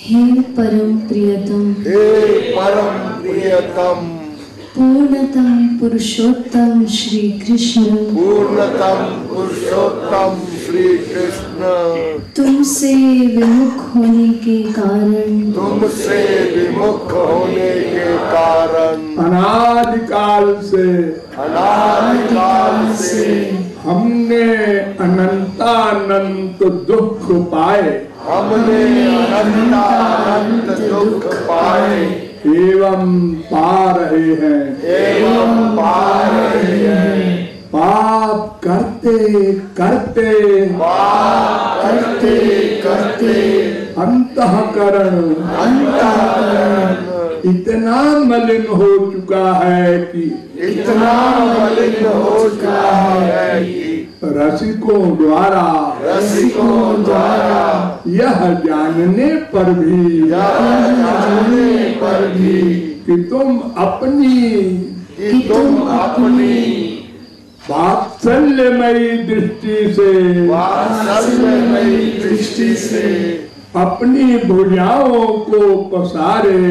हे परम प्रियतम, हे परम प्रियतम, पूर्णतम पुरुषोत्तम श्री कृष्ण, पूर्णतम पुरुषोत्तम श्री कृष्ण, तुमसे विमुख होने के कारण, तुमसे विमुख होने के कारण, अनादिकाल से हमने अनंतानंत दुख पाए, हमने अनंतानंत दुख पाए एवं पा रहे हैं, एवं पा रहे हैं। पाप करते करते पाप करते करते अंतःकरण इतना मलिन हो चुका है कि इतना मलिन हो चुका है कि रसिकों द्वारा यह जानने पर भी कि तुम अपनी वात्सल्यमयी दृष्टि से अपनी भुजाओं को पसारे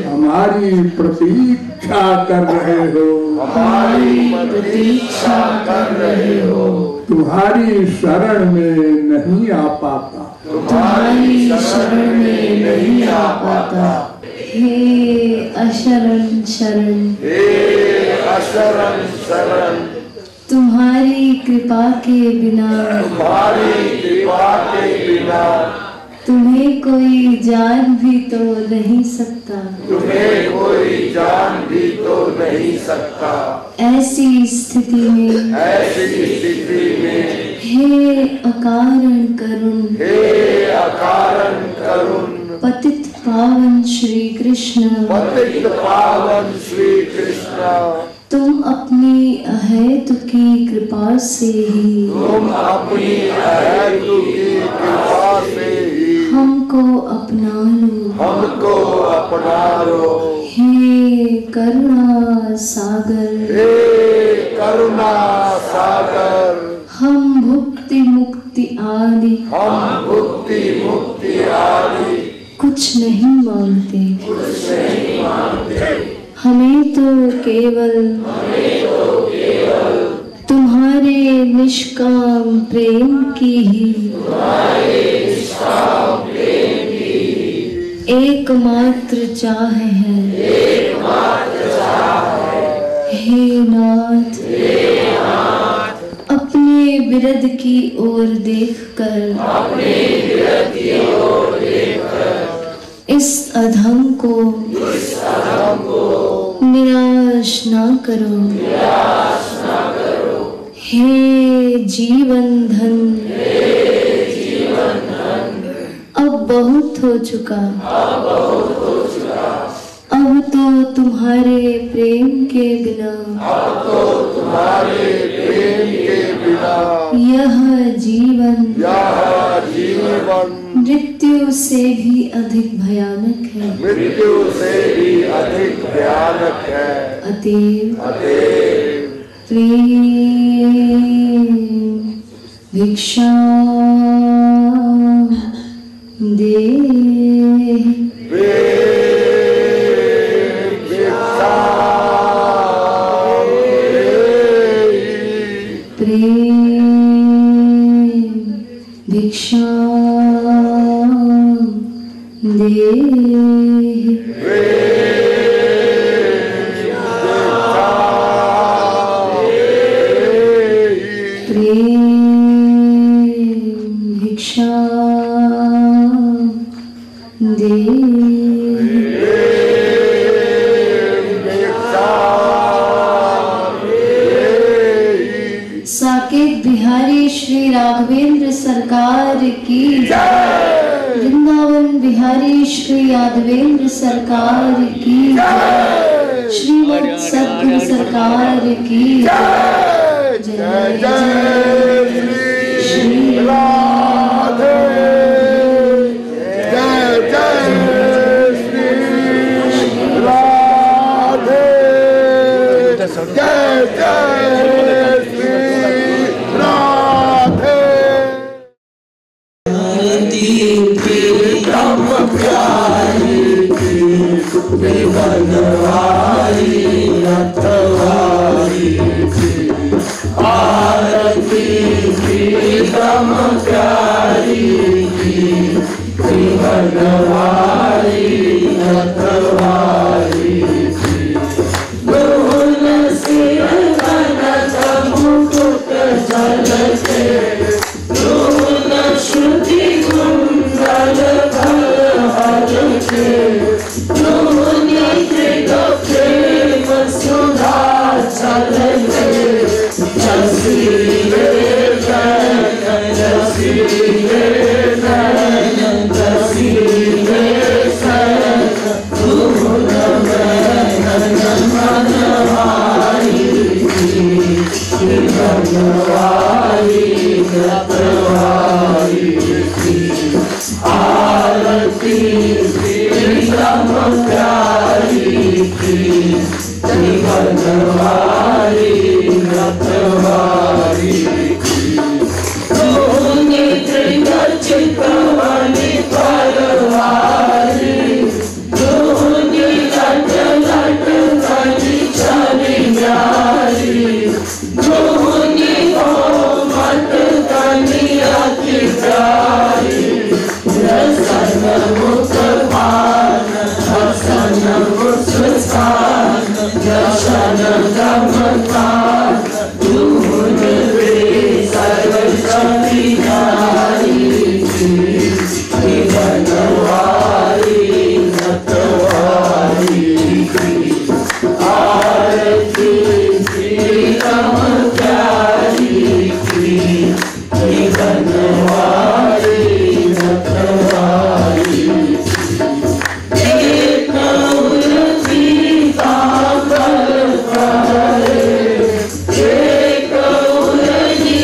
हमारी प्रतीक्षा कर रहे हो, तुम्हारी शरण में नहीं आ पाता, हे अशरण शरण, तुम्हारी कृपा के बिना तुम्हें कोई जान भी तो नहीं सकता, ऐसी स्थिति में हे अकारण करुण, पतित पावन श्री कृष्ण, तुम अपनी अहेतु की कृपा से ही हमको अपना लो, हे करुणा सागर, हम भुक्ति मुक्ति आदि कुछ नहीं मांगते, हमें तो केवल तुम्हारे निष्काम प्रेम की ही एकमात्र चाह है, हे नाथ, अपने विरद की ओर देखकर इस अधम को निराश ना करो, हे जीवन धन, अब बहुत हो चुका, अब तो तुम्हारे प्रेम के बिना यह जीवन मृत्यु से भी अधिक भयानक है, अतएव प्रेम भिक्षा दे, भिक्षा दे, भिक्षा दे, साकेत बिहारी श्री राघवेंद्र सरकार की जय, वृंदावन बिहारी श्री यादवेंद्र सरकार की जय, श्रीमद सद्गुरु सरकार की जय, जय जय श्री राधे, जय जय श्री राधे, जय जय श्री राधे। प्रीतम प्यारी की बनवारी रखवारी की आरती प्रीतम प्यारी की बनवारी रखवारी की दोन सिर कनक मुकुट झलके दोन श्रुति कुंडल भर के दोनी प्रेम सुधा चलके जसीले नयन जसीले नयन जसीले नयन धूल नयन मनवारी बनवारी रखवारी की आरती प्रीतम प्यारी की बनवारी रखवारी की दोनी चितवनी परवारी दोनी लट लट कली चली न्यारी दोनी मत कलिया की प्यारी रसन मुख पान हसन मुस्कान दर्शन गमकान धूल वे सर्वशक्ति नारी की बनवारी रखवारी की आरती प्रीतम प्यारी की बनवारी रखवारी एक उर्जी कांबर करे एक उर्जी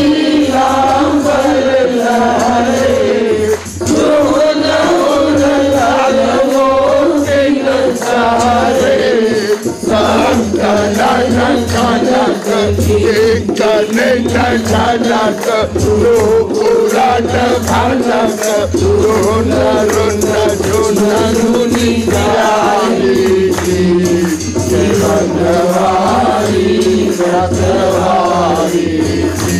कांबर लहरे दोन उर्लाल वो सिंह चारे जनक उलट भनक रोन रोन झुनी प्यारी की बनवारी रखवारी की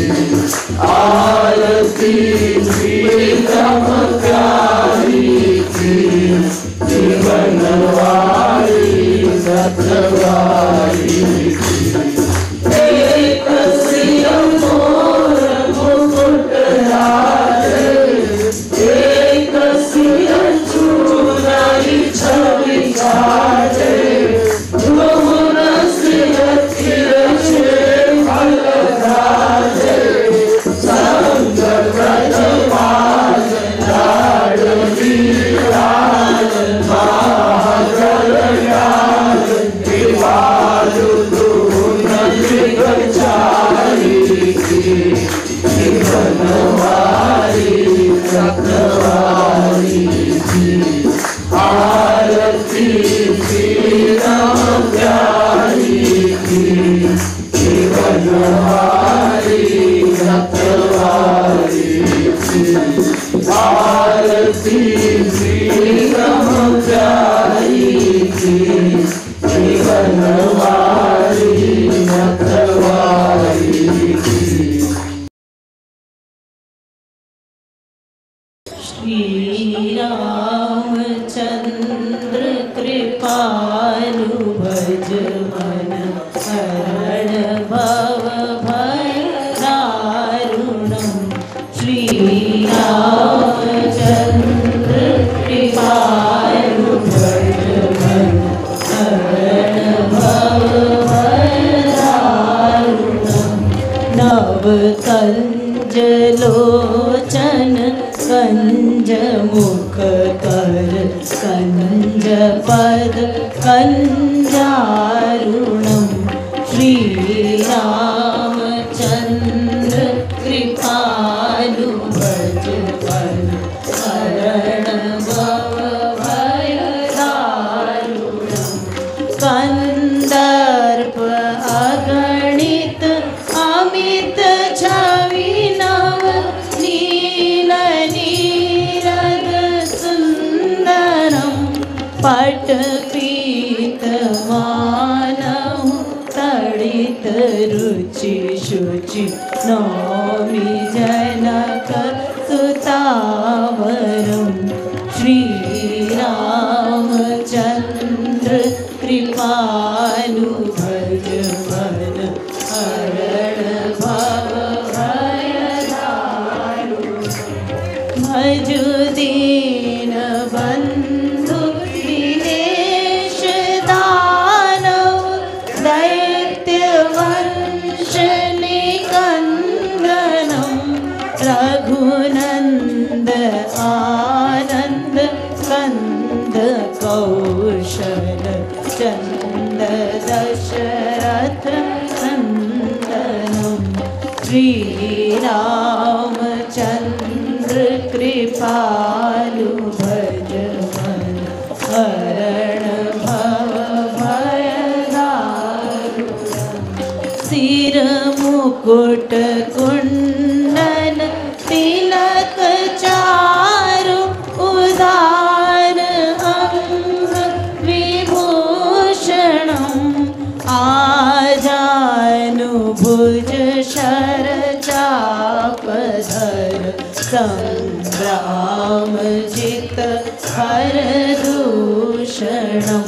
आरती प्रीतम प्यारी की बनवारी रखवारी की एक सिर मोर मुकुट लाले एक सिर चूड़ाई छवि छाले दोन सिर तिरछे फल धारे संग ब्रजपाल लाडली लाल महागल लाल दिवालु चारी की बनवारी रखवारी की आरती प्रीतम प्यारी की बनवारी रखवारी की आरती प्रीतम प्यारी की बनवारी रखवारी की श्री रामचंद्र कृपालु भज मन हरण भव भय दारुणम् श्री रामचंद्र कृपालु भज मन हरण भव भय दारुणम् नव कंज लोचन कंज मुख कर कंज पद कंजारुणम् श्री रामचंद्र कृपालु भज मन हरण भव भय दारुणम् कंदर्प अगणित अमित छवि नव नील नीर रुचि शुचि नौमि जनक सुतावरं श्रीरामचन्द्र कृपालु भज मन हरण भव भयदारु भज दीन बंधु दिनेश दानव दैत्य वंश निकंदनम रघुनंद आनंद कंद कौशल चंद दशरथ नंदनम श्रीरामचंद्र कृपालु भज मन हरण भव भयदारु सिर मुकुट कुंडल तिलक चारु उदार अंग विभूषणं आजानुभुज शर चापधर संग्राम जित हर दूषणं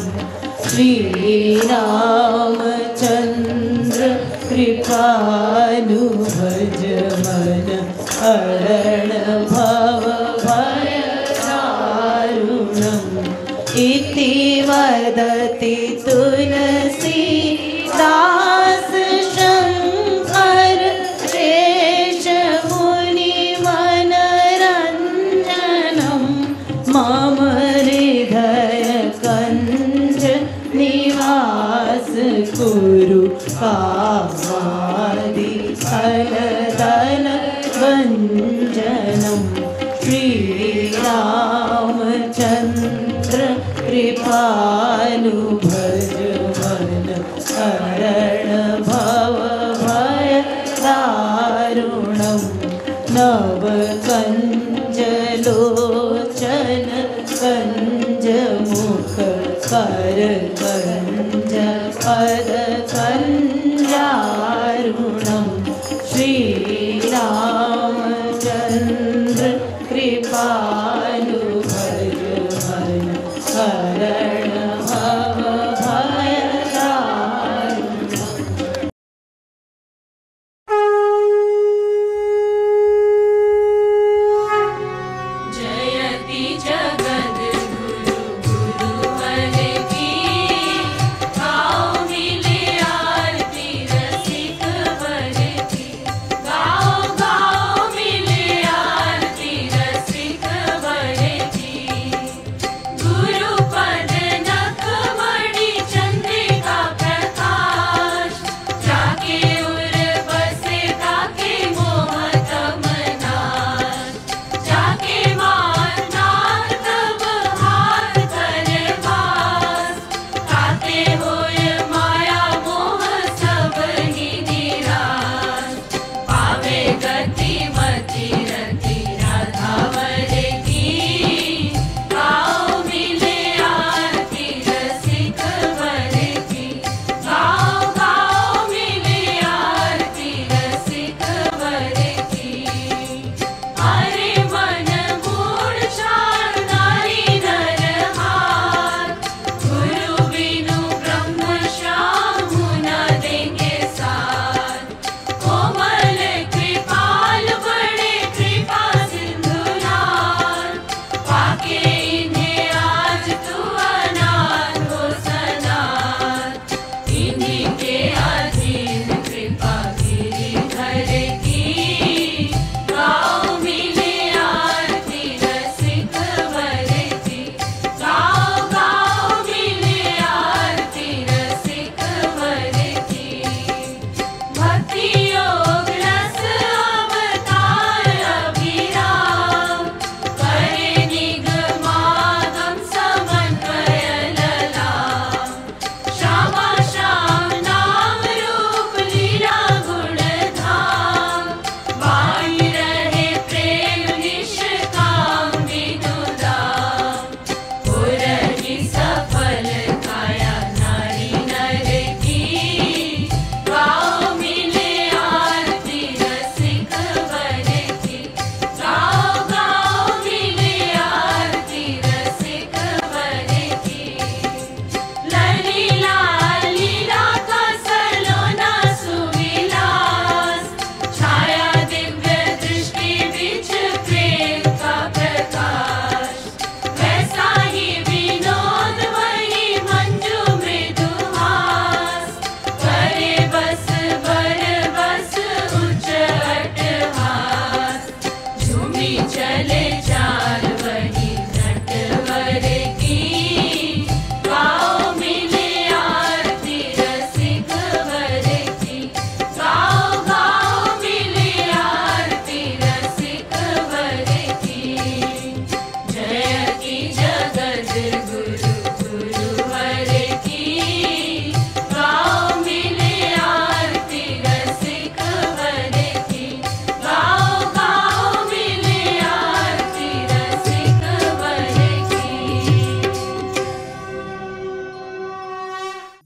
श्रीरामचन्द्र कृपालु भज मन हरण भव भयदारुणम् इति वदति तुलसीदास शङ्कर शेष मुनिमनरञ्जनं मम हृदय कञ्ज निवास कुरु कामादि फलदल भञ्जनं श्रीरामचन्द्र कृपालु भज मन हरण भव भयदारुणम् नव कञ्जलोचन कञ्जमुख कर कञ्ज पद कञ्जारुणं श्रीरामचन्द्र कृपालु भज मन हरण भव भयदारुणम् जयति जगद्गुरु गुरुवर की गाओ मिले आरती रसिक वर की गाओ गाओ मिले आरती रसिक वर की गुरुपद नखमणि चंद्रिका प्रकाश जाके उर बसे ताके मोहत मनाश जाके माननाथ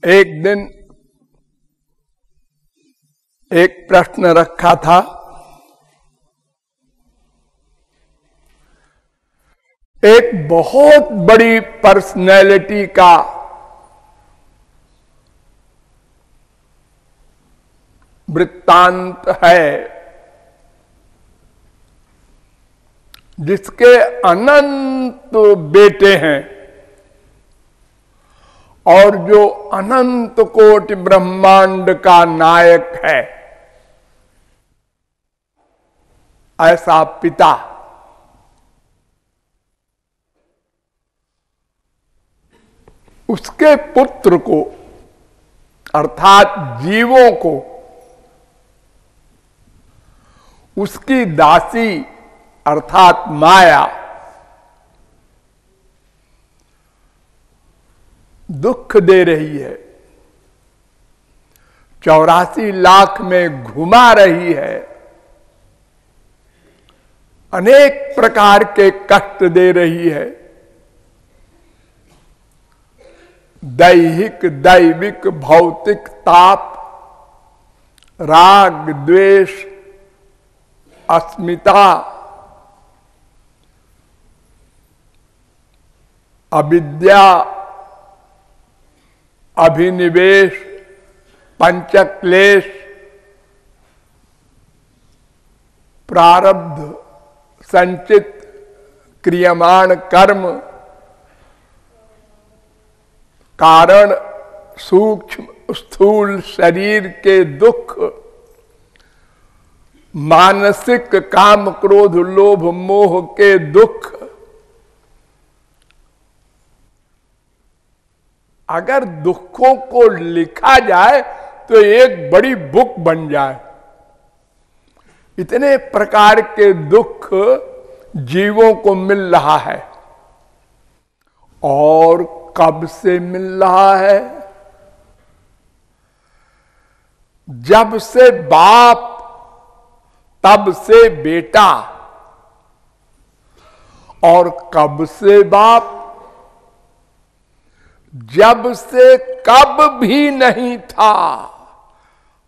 एक दिन एक प्रश्न रखा था, एक बहुत बड़ी पर्सनैलिटी का वृत्तांत है जिसके अनंत बेटे हैं और जो अनंत कोटि ब्रह्मांड का नायक है, ऐसा पिता उसके पुत्र को अर्थात जीवों को उसकी दासी अर्थात माया दुख दे रही है, 84 लाख में घुमा रही है, अनेक प्रकार के कष्ट दे रही है, दैहिक दैविक भौतिक ताप, राग द्वेष, अस्मिता, अविद्या, अभिनिवेश, पंचक्लेश, प्रारब्ध, संचित क्रियमाण कर्म, कारण, सूक्ष्म स्थूल शरीर के दुख, मानसिक काम क्रोध लोभ मोह के दुख, अगर दुखों को लिखा जाए तो एक बड़ी बुक बन जाए। इतने प्रकार के दुख जीवों को मिल रहा है और कब से मिल रहा है? जब से बाप तब से बेटा, और कब से बाप? जब से कब भी नहीं था,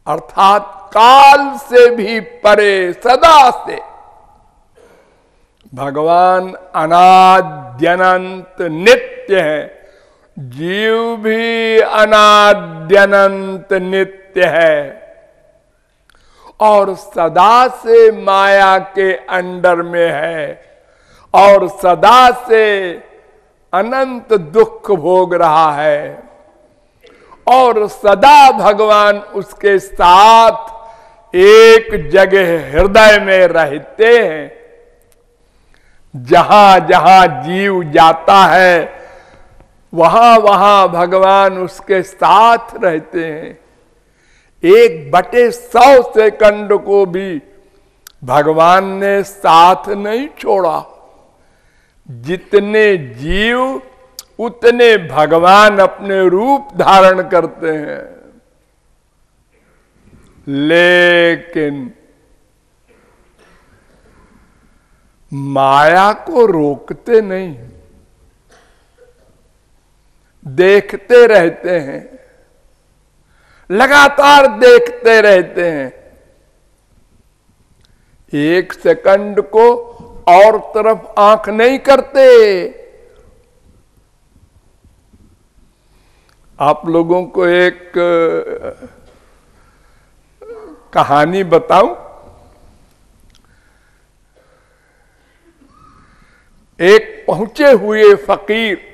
अर्थात काल से भी परे, सदा से। भगवान अनाद्यनंत नित्य है, जीव भी अनाद्यनंत नित्य है और सदा से माया के अंडर में है और सदा से अनंत दुख भोग रहा है और सदा भगवान उसके साथ एक जगह हृदय में रहते हैं। जहां जहां जीव जाता है वहां वहां भगवान उसके साथ रहते हैं। 1/100 सेकंड को भी भगवान ने साथ नहीं छोड़ा। जितने जीव उतने भगवान अपने रूप धारण करते हैं, लेकिन माया को रोकते नहीं, देखते रहते हैं, लगातार देखते रहते हैं। 1 सेकंड को और तरफ आंख नहीं करते। आप लोगों को एक कहानी बताऊं। एक पहुंचे हुए फकीर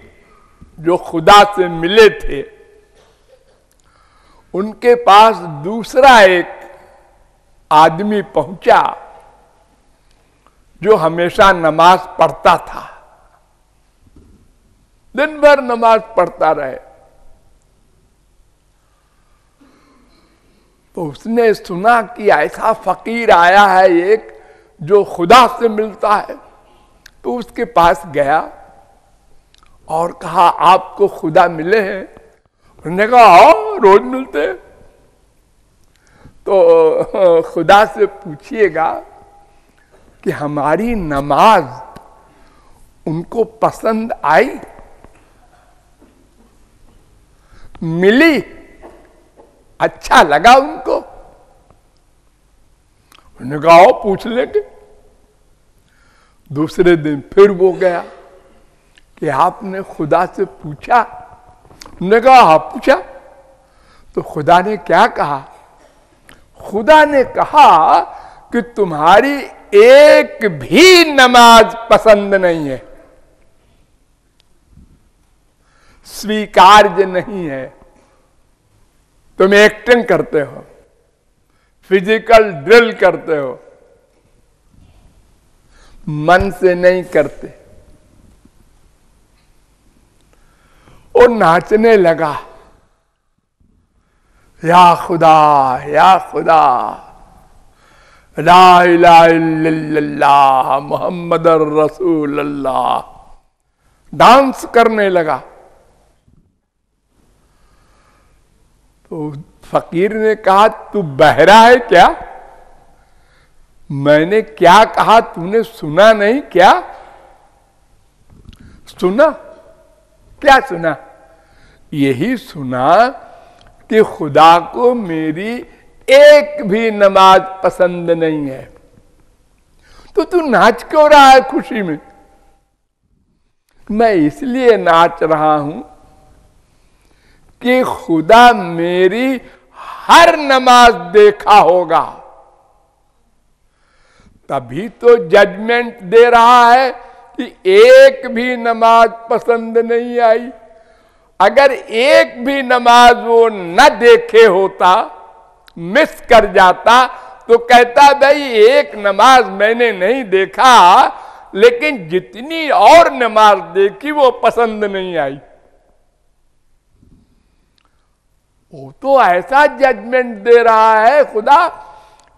जो खुदा से मिले थे, उनके पास दूसरा एक आदमी पहुंचा जो हमेशा नमाज पढ़ता था, दिन भर नमाज पढ़ता रहे। तो उसने सुना कि ऐसा फकीर आया है एक जो खुदा से मिलता है, तो उसके पास गया और कहा आपको खुदा मिले हैं? उन्होंने कहा हाँ रोज मिलते। तो खुदा से पूछिएगा कि हमारी नमाज उनको पसंद आई? मिली, अच्छा लगा उनको। उन्होंने कहा आओ पूछ लेंगे। दूसरे दिन फिर वो गया कि आपने खुदा से पूछा? उन्होंने कहा हाँ पूछा। तो खुदा ने क्या कहा? खुदा ने कहा कि तुम्हारी एक भी नमाज पसंद नहीं है, स्वीकार्य नहीं है। तुम एक्टिंग करते हो, फिजिकल ड्रिल करते हो, मन से नहीं करते। वो नाचने लगा, या खुदा या खुदा, ला इलाहा इल्लल्लाह मुहम्मदुर रसूलुल्लाह, डांस करने लगा। तो फकीर ने कहा तू बहरा है क्या? मैंने क्या कहा तूने सुना नहीं क्या? सुना? क्या सुना? यही सुना कि खुदा को मेरी एक भी नमाज पसंद नहीं है। तो तू नाच क्यों रहा है खुशी में? मैं इसलिए नाच रहा हूं कि खुदा मेरी हर नमाज देखा होगा, तभी तो जजमेंट दे रहा है कि एक भी नमाज पसंद नहीं आई। अगर एक भी नमाज वो न देखे होता, मिस कर जाता, तो कहता भाई एक नमाज मैंने नहीं देखा, लेकिन जितनी और नमाज देखी वो पसंद नहीं आई। वो तो ऐसा जजमेंट दे रहा है खुदा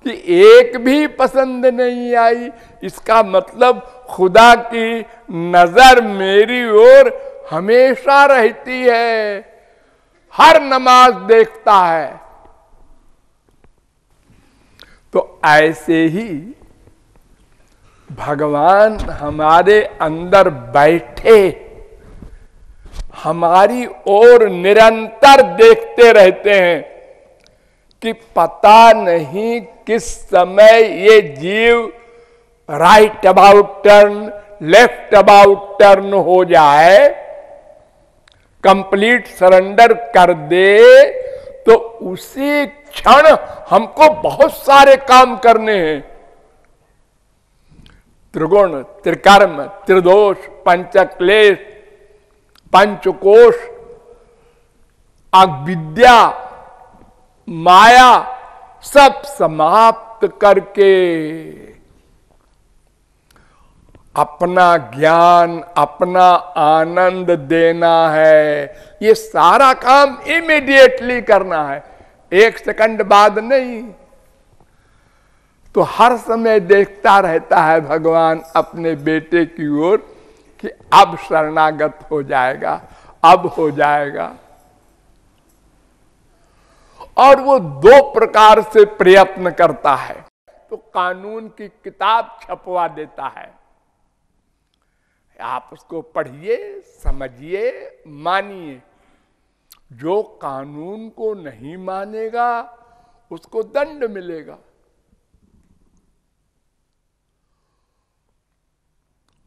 कि एक भी पसंद नहीं आई। इसका मतलब खुदा की नजर मेरी ओर हमेशा रहती है, हर नमाज देखता है। तो ऐसे ही भगवान हमारे अंदर बैठे हमारी ओर निरंतर देखते रहते हैं कि पता नहीं किस समय ये जीव right about turn, left about turn हो जाए, कंप्लीट सरेंडर कर दे, तो उसी क्षण हमको बहुत सारे काम करने हैं। त्रिगुण, त्रिकर्म, त्रिदोष, पंचक्लेश, पंचकोश, अविद्या, माया सब समाप्त करके अपना ज्ञान, अपना आनंद देना है। ये सारा काम इमीडिएटली करना है, एक सेकंड बाद नहीं। तो हर समय देखता रहता है भगवान अपने बेटे की ओर कि अब शरणागत हो जाएगा, अब हो जाएगा। और वो दो प्रकार से प्रयत्न करता है। तो कानून की किताब छपवा देता है, आप उसको पढ़िए, समझिए, मानिए। जो कानून को नहीं मानेगा उसको दंड मिलेगा।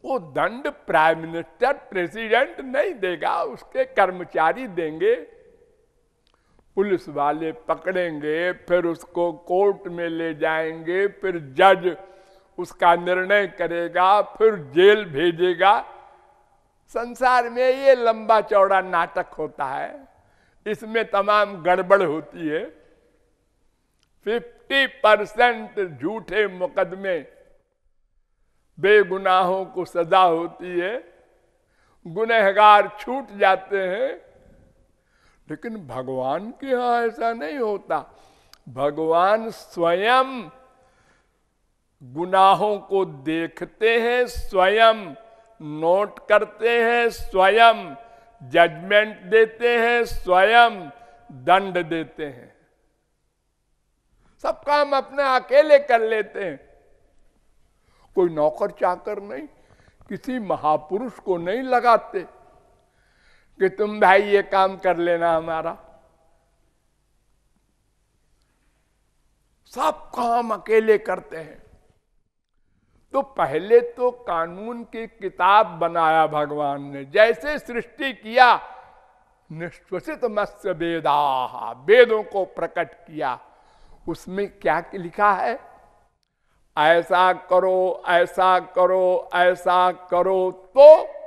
वो दंड प्राइम मिनिस्टर, प्रेसिडेंट नहीं देगा, उसके कर्मचारी देंगे। पुलिस वाले पकड़ेंगे, फिर उसको कोर्ट में ले जाएंगे, फिर जज उसका निर्णय करेगा, फिर जेल भेजेगा। संसार में ये लंबा चौड़ा नाटक होता है, इसमें तमाम गड़बड़ होती है। 50% झूठे मुकदमे, बेगुनाहों को सजा होती है, गुनहगार छूट जाते हैं। लेकिन भगवान के यहां ऐसा नहीं होता। भगवान स्वयं गुनाहों को देखते हैं, स्वयं नोट करते हैं, स्वयं जजमेंट देते हैं, स्वयं दंड देते हैं। सब काम अपने अकेले कर लेते हैं। कोई नौकर चाकर नहीं, किसी महापुरुष को नहीं लगाते। कि तुम भाई ये काम कर लेना हमारा। सब काम अकेले करते हैं। तो पहले तो कानून की किताब बनाया भगवान ने। जैसे सृष्टि किया, निश्वसित मत्स्य वेदा, वेदों को प्रकट किया। उसमें क्या लिखा है? ऐसा करो, ऐसा करो, ऐसा करो तो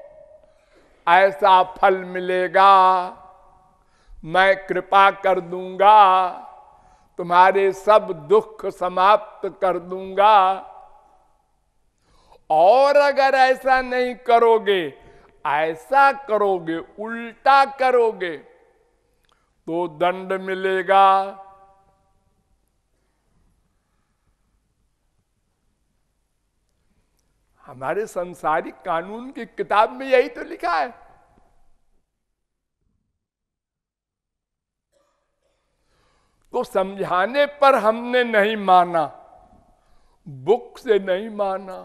ऐसा फल मिलेगा, मैं कृपा कर दूंगा, तुम्हारे सब दुख समाप्त कर दूंगा। और अगर ऐसा नहीं करोगे, ऐसा करोगे, उल्टा करोगे, तो दंड मिलेगा। हमारे संसारिक कानून की किताब में यही तो लिखा है। तो समझाने पर हमने नहीं माना, बुक से नहीं माना।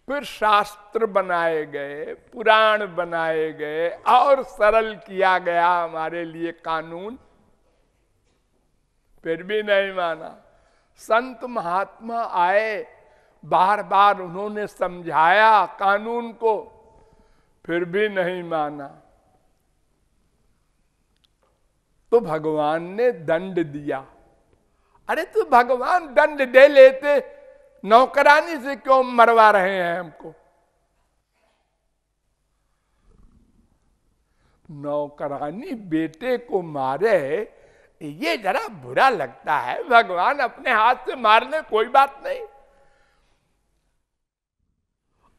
फिर शास्त्र बनाए गए, पुराण बनाए गए और सरल किया गया हमारे लिए कानून, फिर भी नहीं माना। संत महात्मा आए, बार बार उन्होंने समझाया कानून को, फिर भी नहीं माना। तो भगवान ने दंड दिया। अरे तो भगवान दंड दे लेते, नौकरानी से क्यों मरवा रहे हैं हमको? नौकरानी बेटे को मारे, ये जरा बुरा लगता है। भगवान अपने हाथ से मार ले, कोई बात नहीं।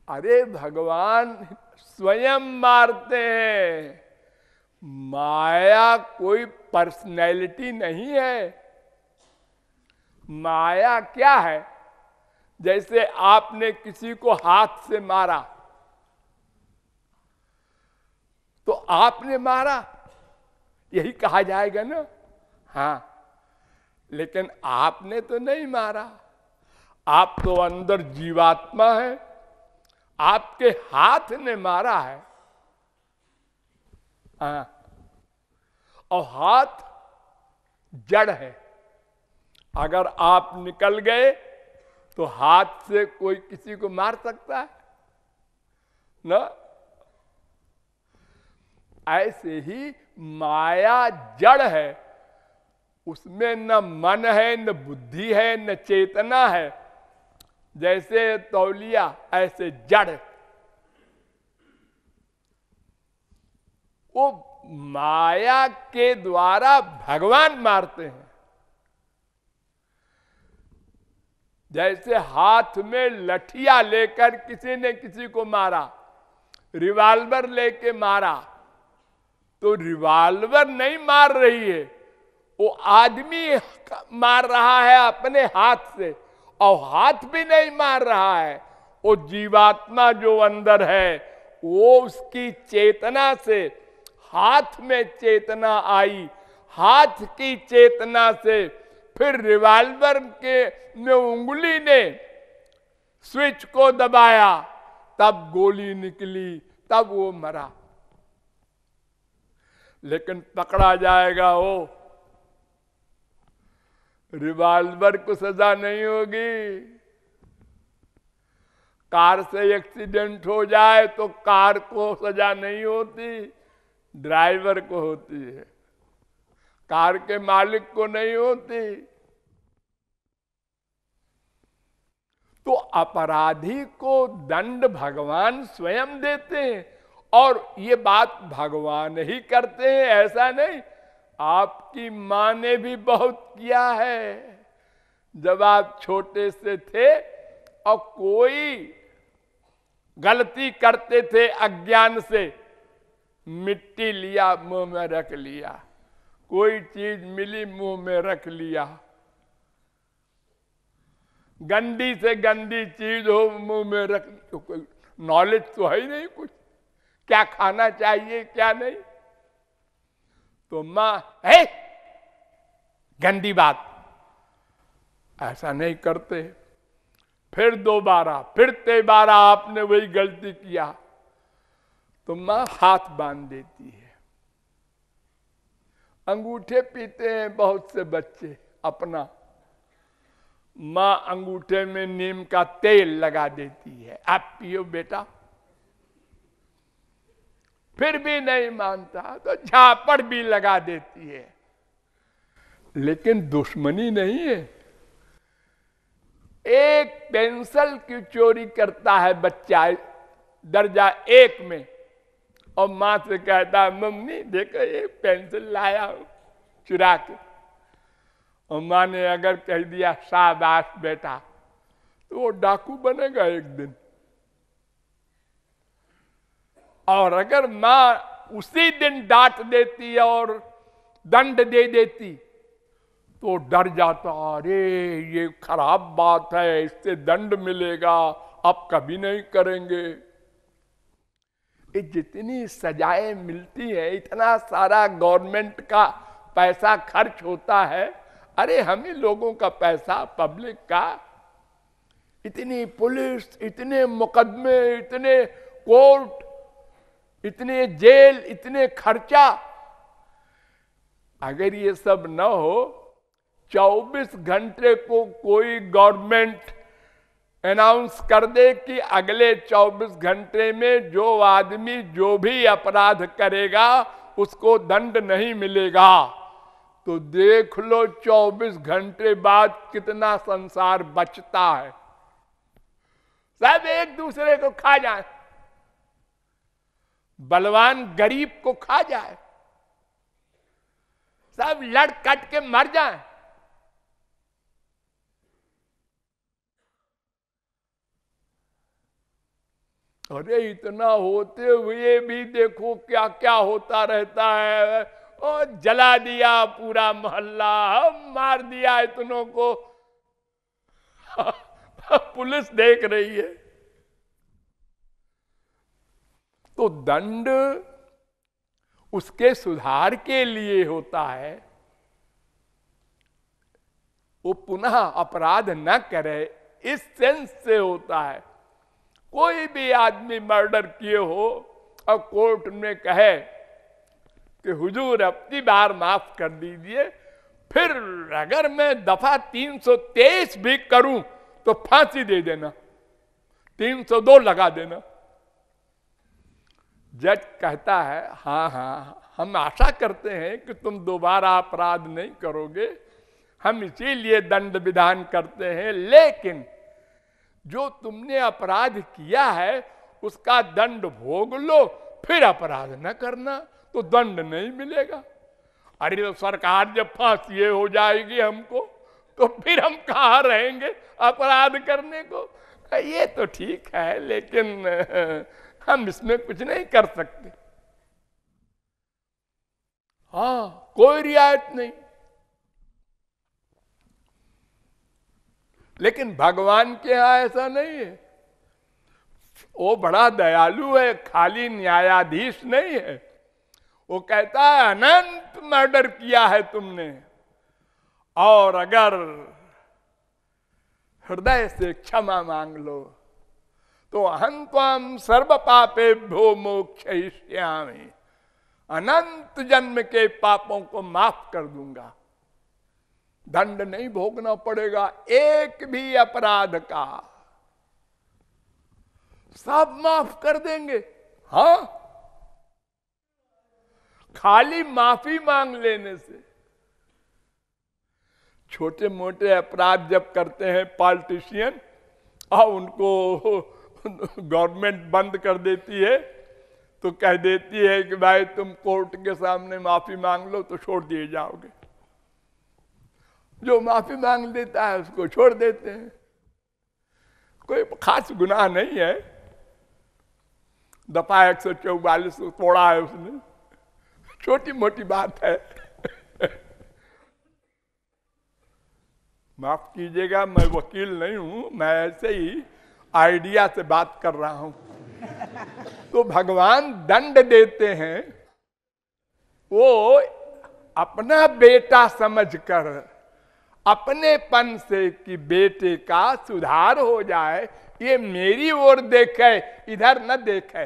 अरे भगवान स्वयं मारते हैं। माया कोई पर्सनैलिटी नहीं है। माया क्या है? जैसे आपने किसी को हाथ से मारा, तो आपने मारा, यही कहा जाएगा ना? हाँ, लेकिन आपने तो नहीं मारा। आप तो अंदर जीवात्मा है, आपके हाथ ने मारा है। हाँ, और हाथ जड़ है। अगर आप निकल गए तो हाथ से कोई किसी को मार सकता है ना? ऐसे ही माया जड़ है, उसमें न मन है, न बुद्धि है, न चेतना है। जैसे तौलिया, ऐसे जड़। वो माया के द्वारा भगवान मारते हैं। जैसे हाथ में लठिया लेकर किसी ने किसी को मारा, रिवाल्वर लेके मारा, तो रिवाल्वर नहीं मार रही है, वो आदमी मार रहा है अपने हाथ से। और हाथ भी नहीं मार रहा है, वो जीवात्मा जो अंदर है, वो उसकी चेतना से हाथ में चेतना आई, हाथ की चेतना से फिर रिवाल्वर के में उंगली ने स्विच को दबाया, तब गोली निकली, तब वो मरा। लेकिन पकड़ा जाएगा वो, रिवाल्वर को सजा नहीं होगी। कार से एक्सीडेंट हो जाए तो कार को सजा नहीं होती, ड्राइवर को होती है, कार के मालिक को नहीं होती। तो अपराधी को दंड भगवान स्वयं देते हैं, और ये बात भगवान ही करते हैं, ऐसा नहीं। आपकी मां ने भी बहुत किया है। जब आप छोटे से थे और कोई गलती करते थे अज्ञान से, मिट्टी लिया मुंह में रख लिया, कोई चीज मिली मुंह में रख लिया, गंदी से गंदी चीज हो मुंह में रख, तो कोई नॉलेज तो है ही नहीं कुछ, क्या खाना चाहिए क्या नहीं। तो मां है गंदी बात, ऐसा नहीं करते। फिर दोबारा, फिर 13 आपने वही गलती किया, तो मां हाथ बांध देती है। अंगूठे पीते हैं बहुत से बच्चे अपना, मां अंगूठे में नीम का तेल लगा देती है, आप पियो बेटा। फिर भी नहीं मानता तो झापड़ भी लगा देती है। लेकिन दुश्मनी नहीं है। एक पेंसिल की चोरी करता है बच्चा दर्जा 1 में और मां से कहता है मम्मी देखो ये पेंसिल लाया हूं चुरा के, और मां ने अगर कह दिया शाबाश बेटा, तो वो डाकू बनेगा एक दिन। और अगर मां उसी दिन डांट देती और दंड दे देती तो डर जाता, अरे ये खराब बात है, इससे दंड मिलेगा, अब कभी नहीं करेंगे। ये जितनी सजाएं मिलती है, इतना सारा गवर्नमेंट का पैसा खर्च होता है, अरे हमें लोगों का पैसा, पब्लिक का, इतनी पुलिस, इतने मुकदमे, इतने कोर्ट, इतने जेल, इतने खर्चा, अगर ये सब न हो, 24 घंटे को कोई गवर्नमेंट अनाउंस कर दे कि अगले 24 घंटे में जो आदमी जो भी अपराध करेगा उसको दंड नहीं मिलेगा, तो देख लो 24 घंटे बाद कितना संसार बचता है। सब एक दूसरे को खा जाए, बलवान गरीब को खा जाए, सब लड़ कट के मर जाए। अरे इतना होते हुए भी देखो क्या क्या होता रहता है। और जला दिया पूरा मोहल्ला, मार दिया इतनों को, पुलिस देख रही है। तो दंड उसके सुधार के लिए होता है, वो पुनः अपराध न करे, इस सेंस से होता है। कोई भी आदमी मर्डर किए हो और कोर्ट में कहे कि हुजूर अपनी बार माफ कर दीजिए, फिर अगर मैं दफा 323 भी करूं तो फांसी दे देना, 302 लगा देना। जज कहता है हाँ हाँ, हम आशा करते हैं कि तुम दोबारा अपराध नहीं करोगे, हम इसीलिए दंड विधान करते हैं, लेकिन जो तुमने अपराध किया है उसका दंड भोग लो, फिर अपराध न करना, तो दंड नहीं मिलेगा। अरे तो सरकार जब फांसी हो जाएगी हमको, तो फिर हम कहाँ रहेंगे अपराध करने को? ये तो ठीक है, लेकिन हम इसमें कुछ नहीं कर सकते। हाँ, कोई रियायत नहीं। लेकिन भगवान के यहां ऐसा नहीं है। वो बड़ा दयालु है, खाली न्यायाधीश नहीं है। वो कहता है अनंत मर्डर किया है तुमने, और अगर हृदय से क्षमा मांग लो तो अहं त्वां सर्व पापेभ्यो मोक्षयिष्यामि, अनंत जन्म के पापों को माफ कर दूंगा, दंड नहीं भोगना पड़ेगा एक भी अपराध का, सब माफ कर देंगे। हाँ, खाली माफी मांग लेने से। छोटे मोटे अपराध जब करते हैं पॉलिटिशियन और उनको गवर्नमेंट बंद कर देती है, तो कह देती है कि भाई तुम कोर्ट के सामने माफी मांग लो तो छोड़ दिए जाओगे। जो माफी मांग देता है उसको छोड़ देते हैं, कोई खास गुनाह नहीं है। दफा 144 को तोड़ा है उसने, छोटी मोटी बात है। माफ कीजिएगा, मैं वकील नहीं हूं, मैं ऐसे ही आइडिया से बात कर रहा हूं। तो भगवान दंड देते हैं, वो अपना बेटा समझकर, अपनेपन से कि बेटे का सुधार हो जाए, ये मेरी ओर देखे, इधर न देखे।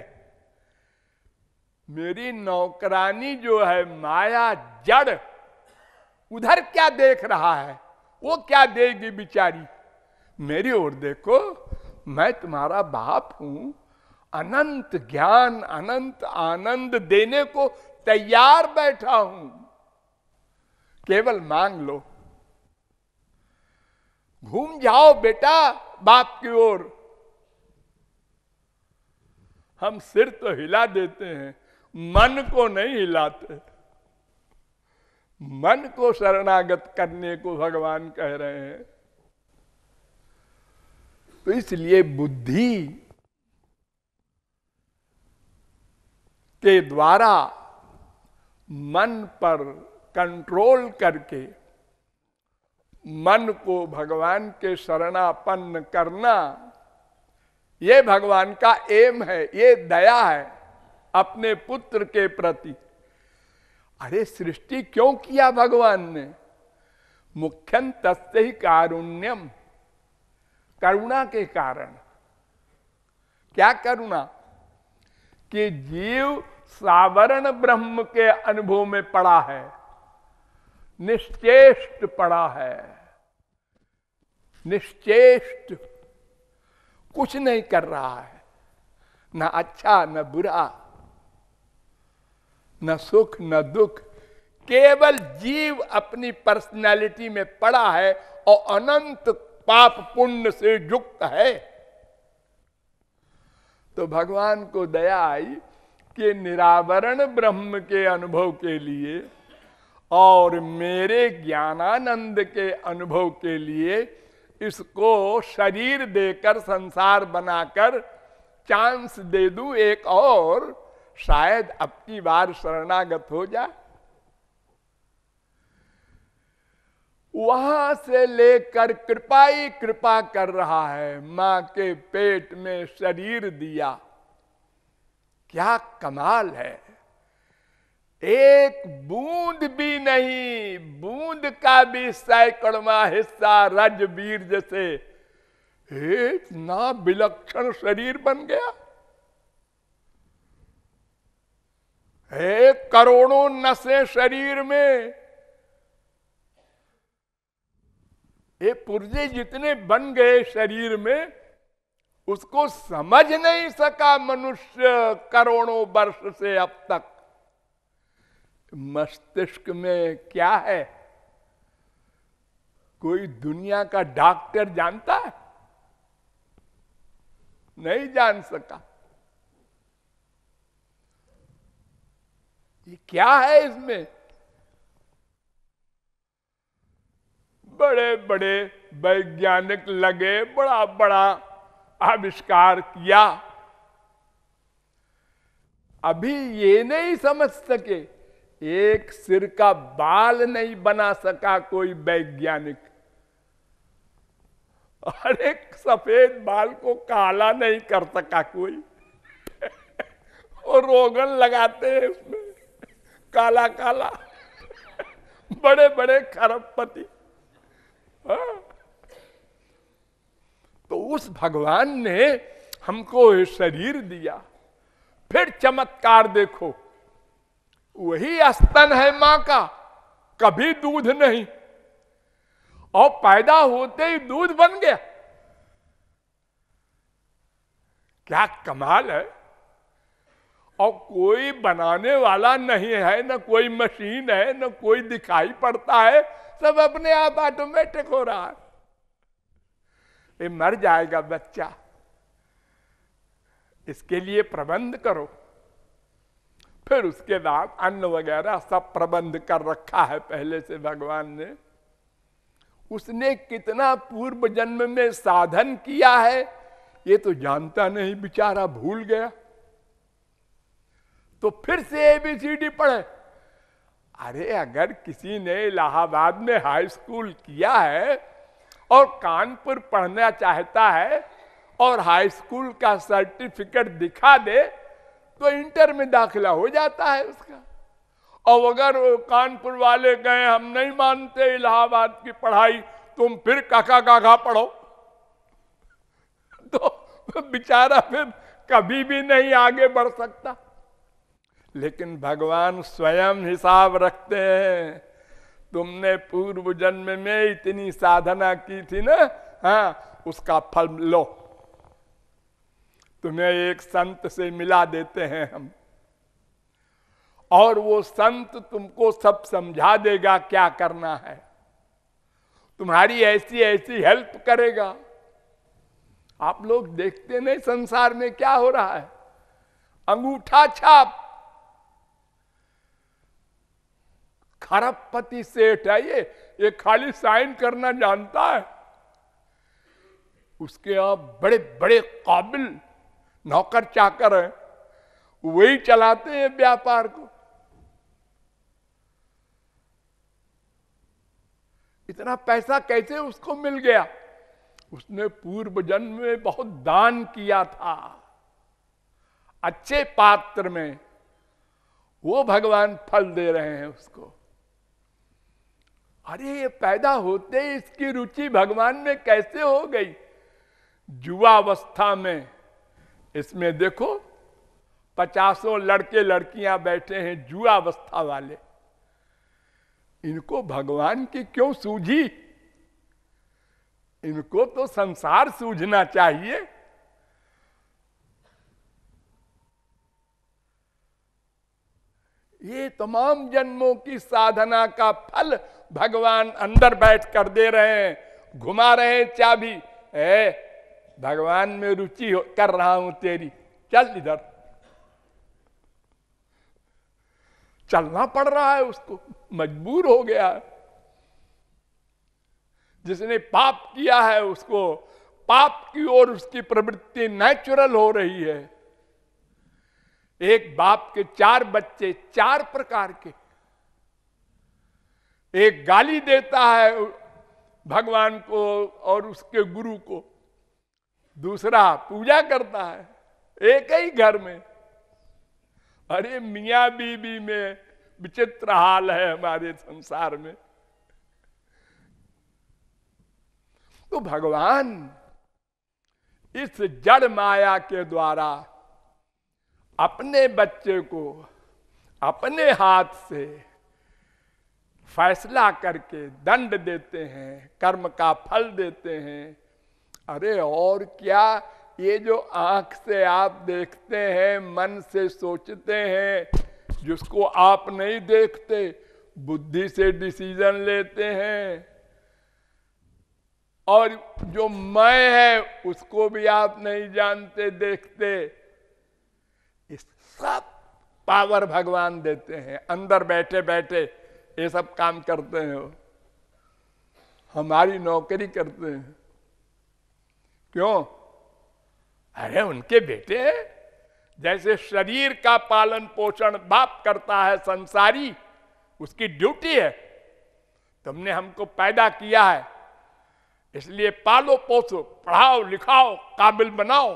मेरी नौकरानी जो है माया जड़, उधर क्या देख रहा है? वो क्या देगी बेचारी? मेरी ओर देखो, मैं तुम्हारा बाप हूं, अनंत ज्ञान अनंत आनंद देने को तैयार बैठा हूं, केवल मांग लो। घूम जाओ बेटा बाप की ओर। हम सिर तो हिला देते हैं, मन को नहीं हिलाते। मन को शरणागत करने को भगवान कह रहे हैं। तो इसलिए बुद्धि के द्वारा मन पर कंट्रोल करके मन को भगवान के शरणापन्न करना, ये भगवान का एम है, ये दया है अपने पुत्र के प्रति। अरे सृष्टि क्यों किया भगवान ने? मुख्यं तस्य ही कारुण्यम, करुणा के कारण। क्या करुणा? कि जीव सावरण ब्रह्म के अनुभव में पड़ा है, निश्चेष्ट पड़ा है, निश्चेष्ट, कुछ नहीं कर रहा है, न अच्छा न बुरा, न सुख न दुख, केवल जीव अपनी पर्सनैलिटी में पड़ा है और अनंत पाप पुण्य से युक्त है। तो भगवान को दया आई कि निरावरण ब्रह्म के अनुभव के लिए और मेरे ज्ञानानंद के अनुभव के लिए इसको शरीर देकर, संसार बनाकर चांस दे दूं एक और, शायद अब की बार शरणागत हो जाए। वहां से लेकर कृपा ही कृपा कर रहा है। मां के पेट में शरीर दिया, क्या कमाल है। एक बूंद भी नहीं, बूंद का भी सैकड़वां हिस्सा रजबीर से इतना विलक्षण शरीर बन गया। एक करोड़ों नसें शरीर में, ये पुर्जे जितने बन गए शरीर में, उसको समझ नहीं सका मनुष्य करोड़ों वर्ष से अब तक। मस्तिष्क में क्या है? कोई दुनिया का डॉक्टर जानता है? नहीं जान सका। ये क्या है इसमें? बड़े बड़े वैज्ञानिक लगे, बड़ा बड़ा आविष्कार किया, अभी ये नहीं समझ सके, एक सिर का बाल नहीं बना सका कोई वैज्ञानिक। और एक सफेद बाल को काला नहीं कर सका कोई। और रोगन लगाते हैं उसमें काला काला। बड़े बड़े खरबपति। तो उस भगवान ने हमको शरीर दिया। फिर चमत्कार देखो, वही स्तन है मां का, कभी दूध नहीं, और पैदा होते ही दूध बन गया। क्या कमाल है। और कोई बनाने वाला नहीं है, न कोई मशीन है, न कोई दिखाई पड़ता है, सब अपने आप ऑटोमेटिक हो रहा है। ये मर जाएगा बच्चा, इसके लिए प्रबंध करो। फिर उसके बाद अन्न वगैरह सब प्रबंध कर रखा है पहले से भगवान ने। उसने कितना पूर्व जन्म में साधन किया है ये तो जानता नहीं, बेचारा भूल गया। तो फिर से ABCD पढ़े। अरे अगर किसी ने इलाहाबाद में हाई स्कूल किया है और कानपुर पढ़ना चाहता है और हाई स्कूल का सर्टिफिकेट दिखा दे तो इंटर में दाखिला हो जाता है उसका। और अगर कानपुर वाले गए हम नहीं मानते इलाहाबाद की पढ़ाई, तुम फिर काका काका पढ़ो, तो बेचारा फिर कभी भी नहीं आगे बढ़ सकता। लेकिन भगवान स्वयं हिसाब रखते हैं। तुमने पूर्व जन्म में इतनी साधना की थी ना, हाँ, उसका फल लो। तुम्हें एक संत से मिला देते हैं हम, और वो संत तुमको सब समझा देगा क्या करना है, तुम्हारी ऐसी ऐसी हेल्प करेगा। आप लोग देखते नहीं संसार में क्या हो रहा है, अंगूठा छाप। खरबपति सेठ है ये खाली साइन करना जानता है। उसके यहां बड़े बड़े काबिल नौकर चाकर हैं, वही चलाते हैं व्यापार को। इतना पैसा कैसे उसको मिल गया? उसने पूर्व जन्म में बहुत दान किया था अच्छे पात्र में, वो भगवान फल दे रहे हैं उसको। अरे ये पैदा होते ही इसकी रुचि भगवान में कैसे हो गई? युवावस्था में इसमें देखो 50 लड़के लड़कियां बैठे हैं युवावस्था वाले, इनको भगवान की क्यों सूझी? इनको तो संसार सूझना चाहिए। ये तमाम जन्मों की साधना का फल भगवान अंदर बैठ कर दे रहे हैं, घुमा रहे हैं चाबी। भगवान में रुचि कर रहा हूं तेरी, चल इधर। चलना पड़ रहा है उसको, मजबूर हो गया है। जिसने पाप किया है उसको पाप की ओर उसकी प्रवृत्ति नेचुरल हो रही है। एक बाप के 4 बच्चे 4 प्रकार के, एक गाली देता है भगवान को और उसके गुरु को, दूसरा पूजा करता है एक ही घर में। अरे मियां बीबी में विचित्र हाल है हमारे संसार में। तो भगवान इस जड़ माया के द्वारा अपने बच्चे को अपने हाथ से फैसला करके दंड देते हैं, कर्म का फल देते हैं। अरे और क्या, ये जो आंख से आप देखते हैं, मन से सोचते हैं, जिसको आप नहीं देखते, बुद्धि से डिसीजन लेते हैं, और जो मैं है उसको भी आप नहीं जानते देखते, इस सब पावर भगवान देते हैं। अंदर बैठे बैठे ये सब काम करते हैं, वो हमारी नौकरी करते हैं। क्यों? अरे उनके बेटे हैं। जैसे शरीर का पालन पोषण बाप करता है संसारी, उसकी ड्यूटी है। तुमने हमको पैदा किया है, इसलिए पालो पोसो, पढ़ाओ लिखाओ, काबिल बनाओ।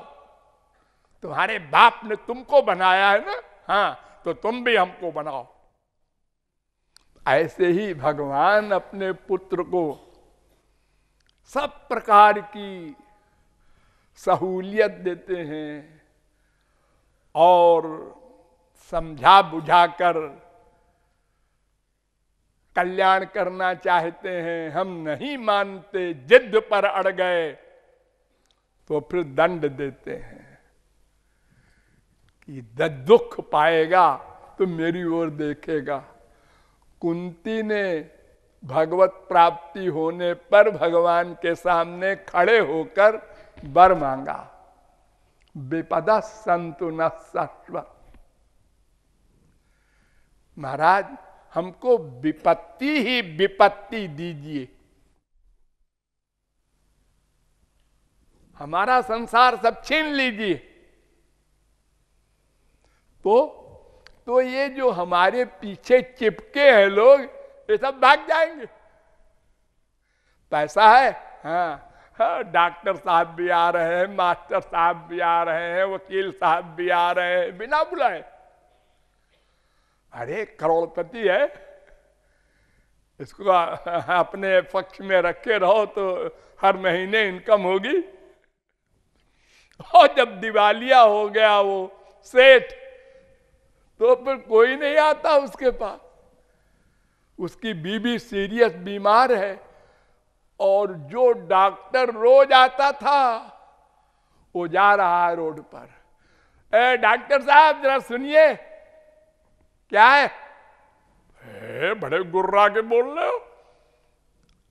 तुम्हारे बाप ने तुमको बनाया है ना, हाँ, तो तुम भी हमको बनाओ। ऐसे ही भगवान अपने पुत्र को सब प्रकार की सहूलियत देते हैं और समझा बुझाकर कल्याण करना चाहते हैं। हम नहीं मानते, जिद पर अड़ गए तो फिर दंड देते हैं कि दुख पाएगा तो मेरी ओर देखेगा। कुंती ने भगवत प्राप्ति होने पर भगवान के सामने खड़े होकर वर मांगा, विपदा संतु न शाश्वत। महाराज हमको विपत्ति ही विपत्ति दीजिए, हमारा संसार सब छीन लीजिए। तो ये जो हमारे पीछे चिपके हैं लोग, ये सब भाग जाएंगे। पैसा है, हाँ, डॉक्टर साहब भी आ रहे हैं, मास्टर साहब भी आ रहे हैं, वकील साहब भी आ रहे हैं बिना बुलाए। अरे करोड़पति है, इसको अपने पक्ष में रखे रहो तो हर महीने इनकम होगी। और जब दिवालिया हो गया वो सेठ, तो फिर कोई नहीं आता उसके पास। उसकी बीबी सीरियस बीमार है और जो डॉक्टर रोज आता था वो जा रहा है रोड पर। डॉक्टर साहब जरा सुनिए, क्या है? बड़े गुर्रा के बोल रहे हो।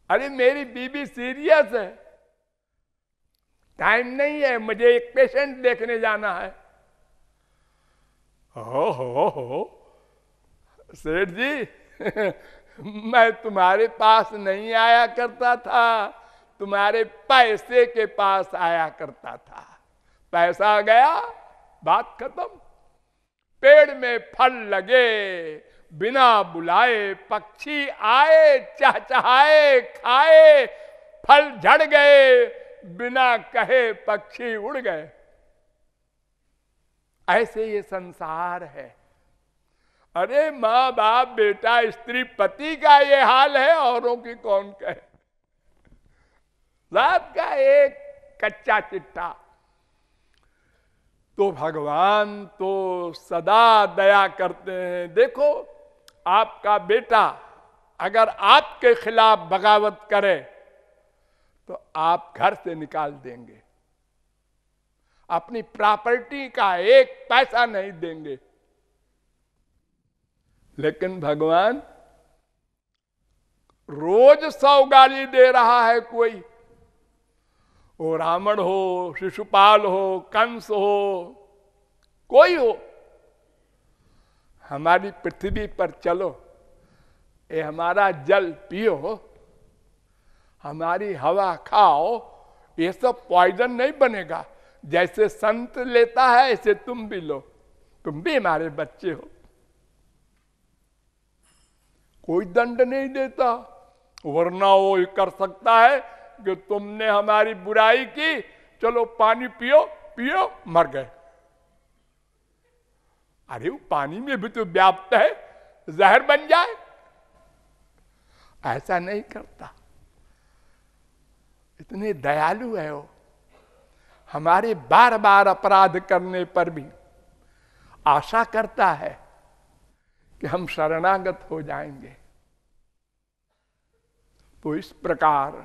अरे मेरी बीबी सीरियस है, टाइम नहीं है, मुझे एक पेशेंट देखने जाना है। हो सेठ जी मैं तुम्हारे पास नहीं आया करता था, तुम्हारे पैसे के पास आया करता था। पैसा गया, बात खत्म। पेड़ में फल लगे, बिना बुलाए पक्षी आए, चहचहाए, खाए, फल झड़ गए, बिना कहे पक्षी उड़ गए। ऐसे ये संसार है। अरे माँ बाप बेटा स्त्री पति का ये हाल है, औरों की कौन कहे। रात का एक कच्चा चिट्ठा। तो भगवान तो सदा दया करते हैं। देखो आपका बेटा अगर आपके खिलाफ बगावत करे तो आप घर से निकाल देंगे, अपनी प्रॉपर्टी का एक पैसा नहीं देंगे। लेकिन भगवान रोज 100 गाली दे रहा है कोई, वो रावण हो, शिशुपाल हो, कंस हो, कोई हो। हमारी पृथ्वी पर चलो, ये हमारा जल पियो, हमारी हवा खाओ, ये सब पॉइजन नहीं बनेगा। जैसे संत लेता है ऐसे तुम भी लो, तुम भी हमारे बच्चे हो। कोई दंड नहीं देता, वरना वो कर सकता है कि तुमने हमारी बुराई की, चलो पानी पियो, पियो, मर गए। अरे वो पानी में भी तो व्याप्त है, जहर बन जाए। ऐसा नहीं करता, इतने दयालु है वो। हमारे बार बार अपराध करने पर भी आशा करता है कि हम शरणागत हो जाएंगे। तो इस प्रकार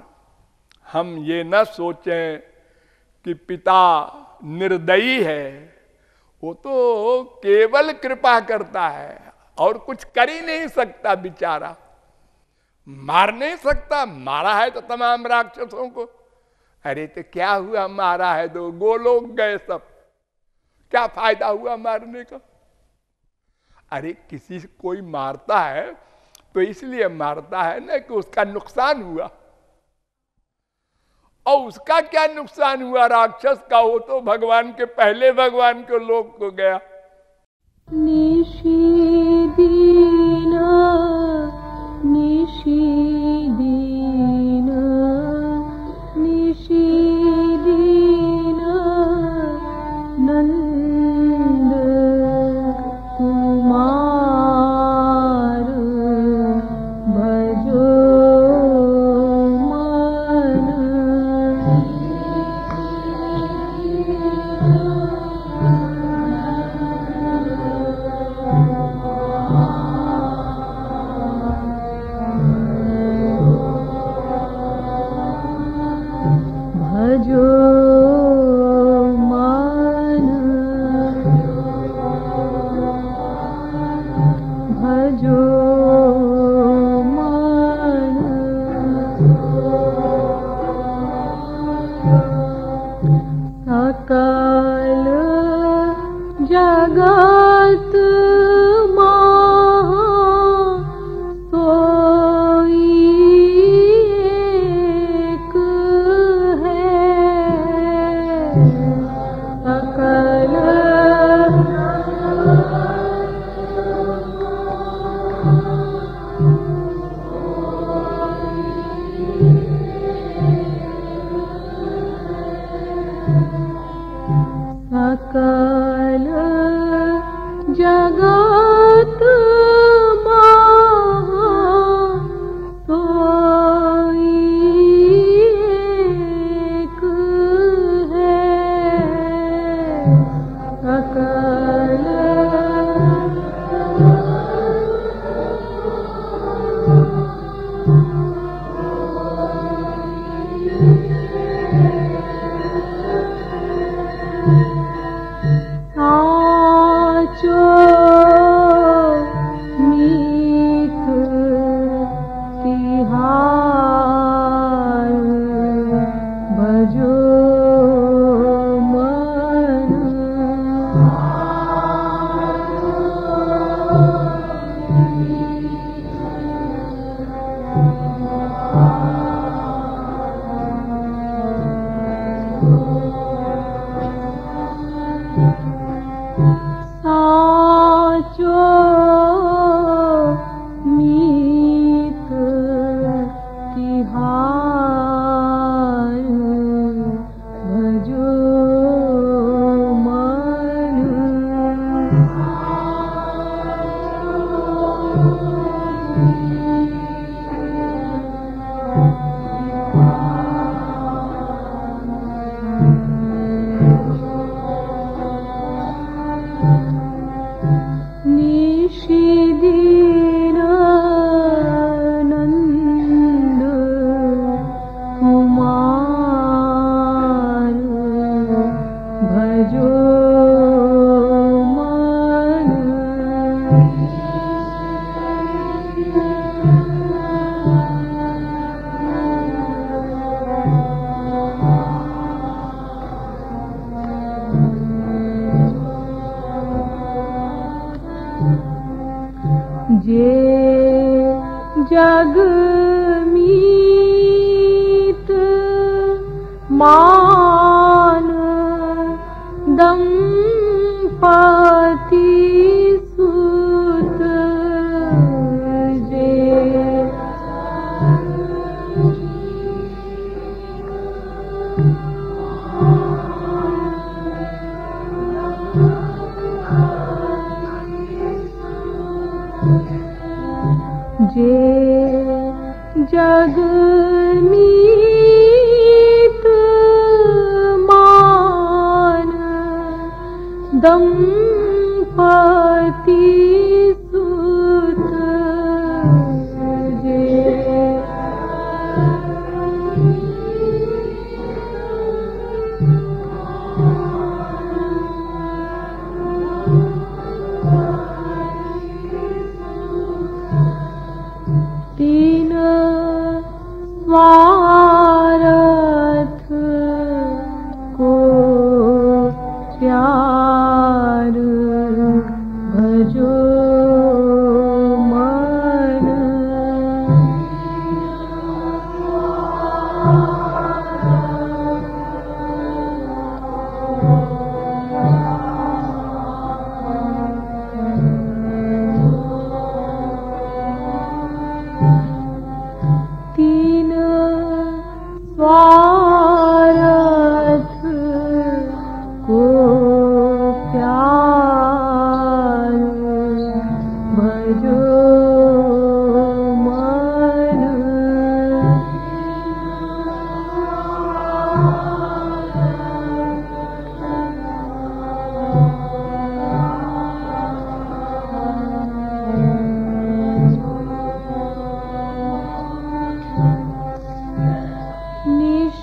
हम ये न सोचें कि पिता निर्दयी है, वो तो केवल कृपा करता है और कुछ कर ही नहीं सकता बेचारा। मार नहीं सकता, मारा है तो तमाम राक्षसों को। अरे तो क्या हुआ, मारा है तो गोलोक गए सब, क्या फायदा हुआ मारने का। अरे किसी कोई मारता है तो इसलिए मारता है ना कि उसका नुकसान हुआ, और उसका क्या नुकसान हुआ राक्षस का, वो तो भगवान के पहले भगवान के लोक को गया। निशीदीना निशीदीना निशीदीना नंद कुमार भजो मन। भजो मन भजो मन सकल जगत महा सोई एक है। सकल सकल जगत महा सोई एक है। सकल जे जग मीत मान दंपति सुत जे जग मीत मान दंपति सुत जे तीन स्वार्थ को प्यार भजो मन तीन स्वार्थ को प्यार भजो मन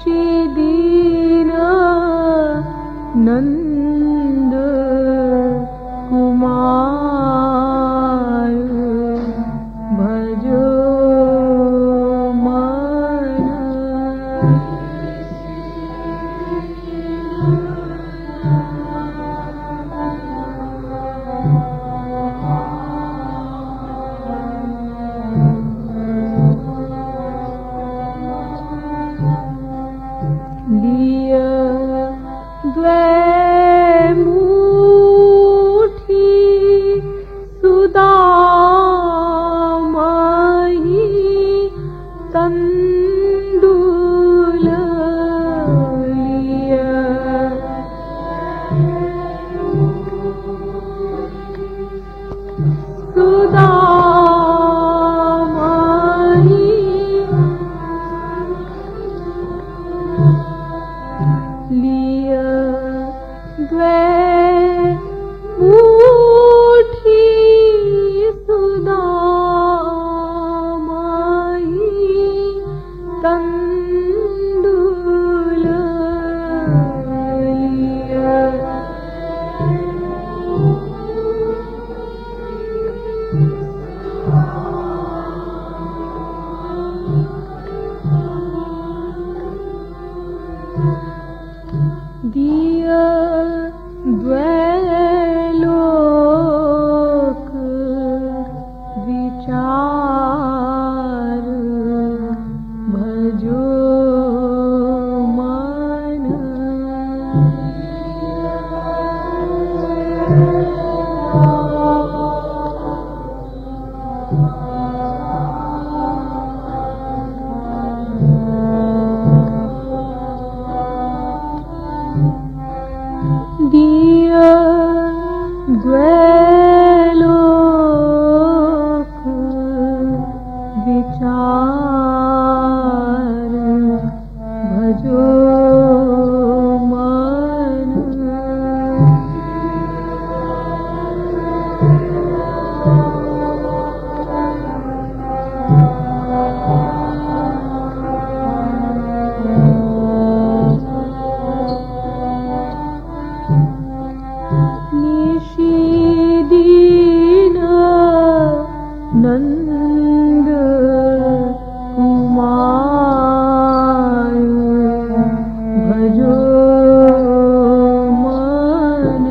निशिदीन नंद कुमार भजो मन लिय द्वैमुठी सुदामहि तंडुल लिय सुदामहि लिय द्वैमुठी सुदामहि तंडुल लिय दिय द्वैलोक विचार भजो मन दिय द्वैलोक विचार भजो मन निशिदीन नंद कुमार भजो मन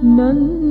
नंद